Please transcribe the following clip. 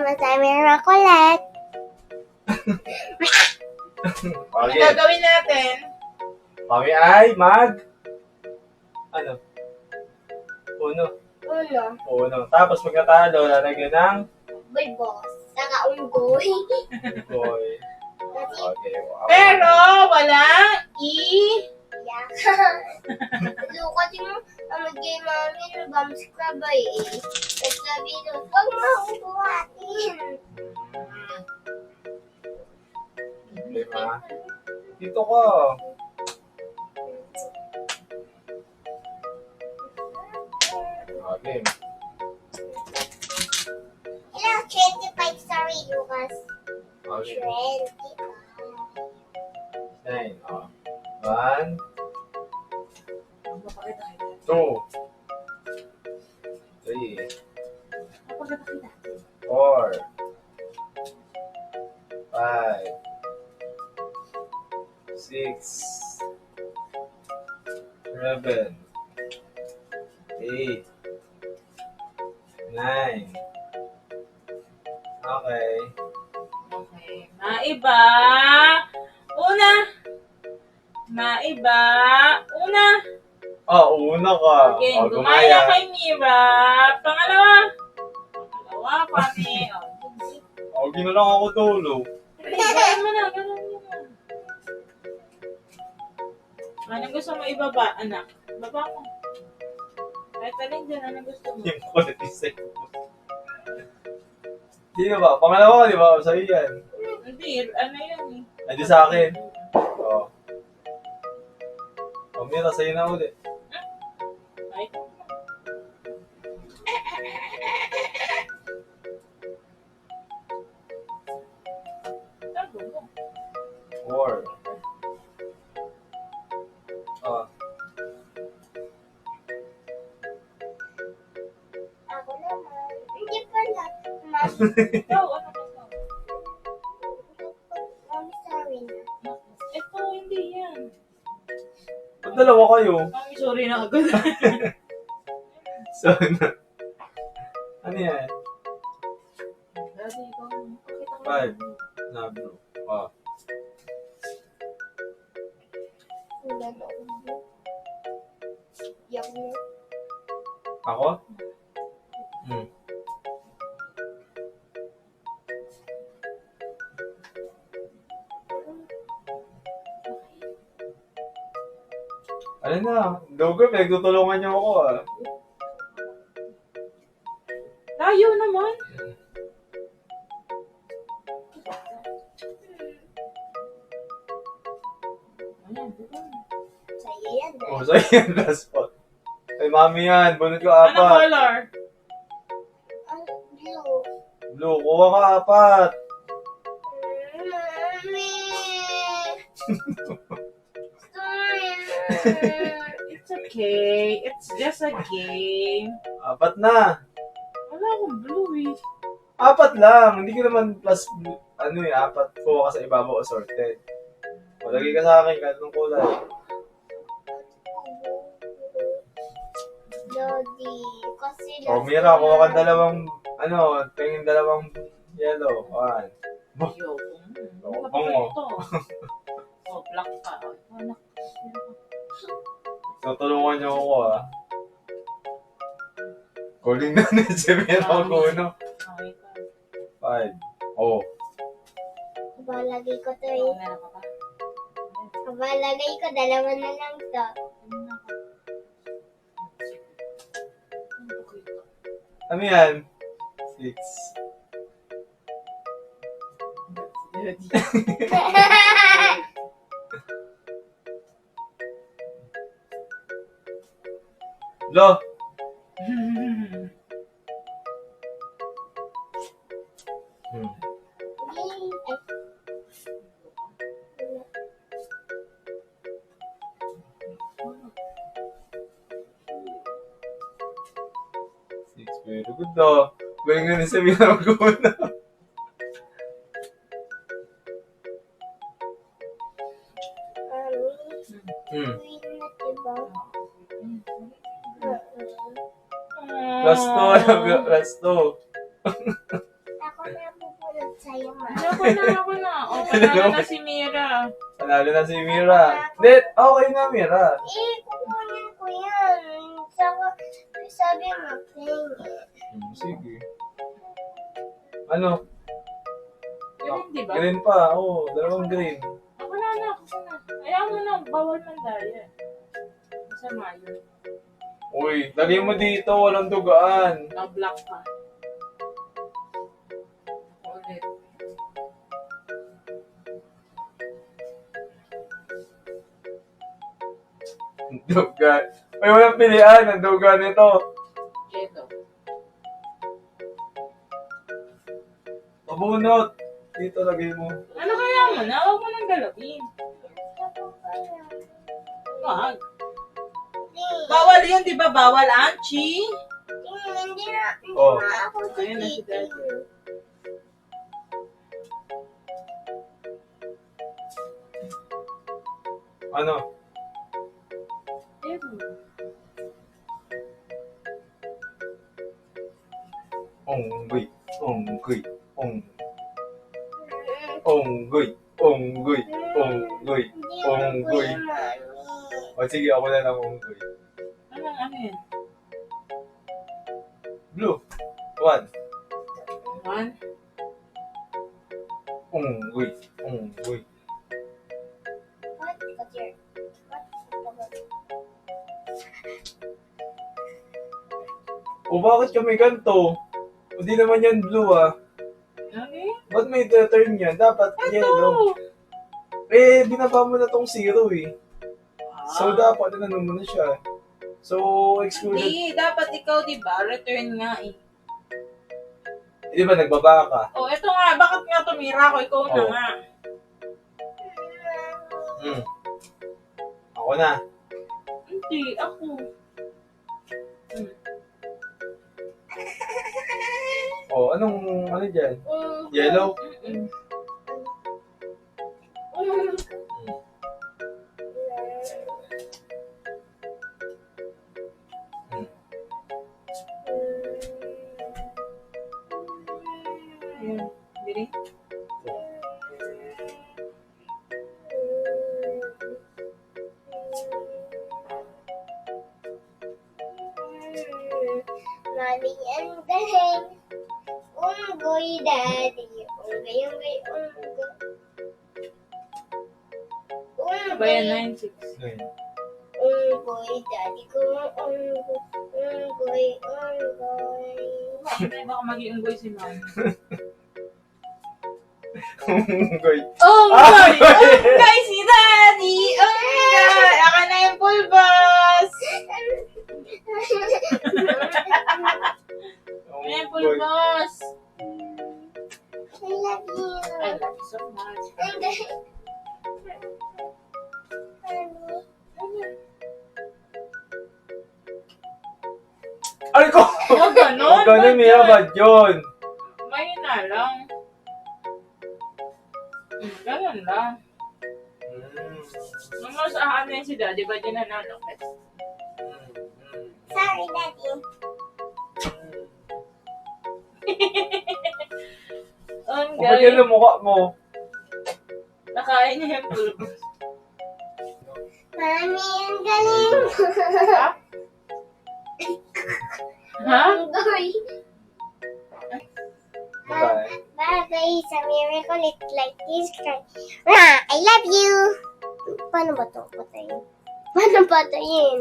Madami na collect. Ano Okay. gagawin natin? Kami ay ano? Uno. Uno. Tapos pag natalo, lalagyan ng Bulbos. Saka unggoy. boy. Okay. Pero, walang Yak. Lukat yung game namin, bums club ay eh. Tapos sabi doon, huwag mahubuhatin. Lima. Dito ko. Okay. Ilang 25, sorry, Lucas. Okay. 25. 9. Oh. 1, Mapakita kita. 2, 3, Mapakita kita. 4, 5, 6, 7, 8, 9. Okay. Okay. Maiba. Una. Maiba. Una. Oh, una ka. Okay, Oh, gumaya kay Mira. Pangalawa. Pami. Oh, ginalang ako tulog. Ganun mo na. Anong gusto mo ibaba, anak? Baba mo. Kahit alin dyan, anong gusto mo? Yung quality set. Sino ba? Pangalawa ka, di ba? Sa'yo yan. Hindi, ano yun eh. Ay, di sa akin. Oo. Oh, Mira, sa'yo na ulit. Ay. Tago mo. 4. Oh. Ako naman. Hindi pala. Mami, Ikaw, ano gusto mo? Mami, sorry na. Ito, hindi yan. Ba't dalawa kayo? Mami, sorry na agad. So, ano yan? Daddy, ikaw. Pakita ko. 5. Na, bro. Oh. Wala na ulo. Yak mo. Ako? Ano na? Dogo, pinagtutulungan niyo ako ah. Tayo naman. Ayan, diba? Sa'yo yan. Oh, so yan, last spot. Ay, mami yan. Bunod ko Anong apat. color? Blue. Blue, kuha ka apat. Mami. Sorry. It's okay. It's just a game. Apat na. Wala akong blue eh. Apat lang. Hindi ko naman plus, ano eh, apat. Kuha ka sa ibabaw o sorted. O, lagay ka sa akin, kahit anong kulay. Lodi. Kasi O, Mira, kuha ka dalawang, tingin dalawang yellow. 1. Ayoko. Oo, Ano bango. ito? Oh, black ka. Anak. Tutulungan niyo ako ah. Calling na ni si Mira ako, no? Okay ka. 5. Oh. kabalagay ko to Oh, eh. meron ka pa? Kabalagay ko, dalawa na lang to. Ano ako? Ano yan? 6. Lo! Six, very good daw. Galing na ni Sabi na mag-una. Win na diba? Plus 2, plus 2. Ako na Ako na. O, panalo na si Mira. Panalo na si Mira. Net, okay na, Mira. Kukunin ko yan. Saka, sabi mo, playing it. Sige. Ano? Green, di ba? Green pa. Oo, dalawang green. Ako na. Ayaw mo na, bawal man dahil. Masama yun. Uy, lagay mo dito, walang dugaan. Na-block ka. Ulit. Dugan. May walang pilihan ang dugan nito. Ito. Pabunot. Dito lagay mo. Ano kaya mo na? Huwag mo nang galawin. Wag. Bawal yun, di ba? Bawal, Anchi. Hindi na Oh. ako Ayun na si Daddy. titigil. Ano? Ito. Onggoy. Onggoy. Onggoy. Onggoy. Onggoy. Hindi ko Onggoy. yung mami. O sige, ako na lang onggoy. Ano yan? Blue. 1. One. Onggoy. Onggoy. What? What's your... What? O bakit kami ganito? Hindi naman yan blue ah. Okay. Ba't may turn yan? Dapat yellow. Eh, binaba mo na tong 0 eh. So, dapat ano mo na siya. So, excluded. Hindi, dapat ikaw, di ba? Return nga eh. Di ba, nagbaba ka? Oh, eto nga. Bakit nga tumira ko? Ikaw na Oh. nga. Hmm. Ako na. Hindi, ako. Oh, ano dyan? Yellow? Mm-mm. Ayan. Bili. Mami ang galing. Unggoy, daddy. Unggoy, unggoy, unggoy. Ano ba yan? 9-6. Ngayon. Unggoy, daddy ko. Unggoy, unggoy, unggoy. Baka mag-iunggoy si Mami. Onggoy. Unggoy! Unggoy si Daddy! Unggoy! Ako na yung pulbas! Ako na yung pulbas! I love you. I love you so much. Ay ko! Huwag ganon! Huwag ganun, Mira, bad yun. May na lang. Ganun lang. Nung sa akin si Daddy, ba din nananakit? Sorry, daddy. Kapag yan ang mukha mo. Nakain niya yung pulbas. Mami, ang galing. Ha? Unggoy. Bye. Bye-bye sa miracle. It like this. I love you. Paano ba ito? Patayin. Paano patayin?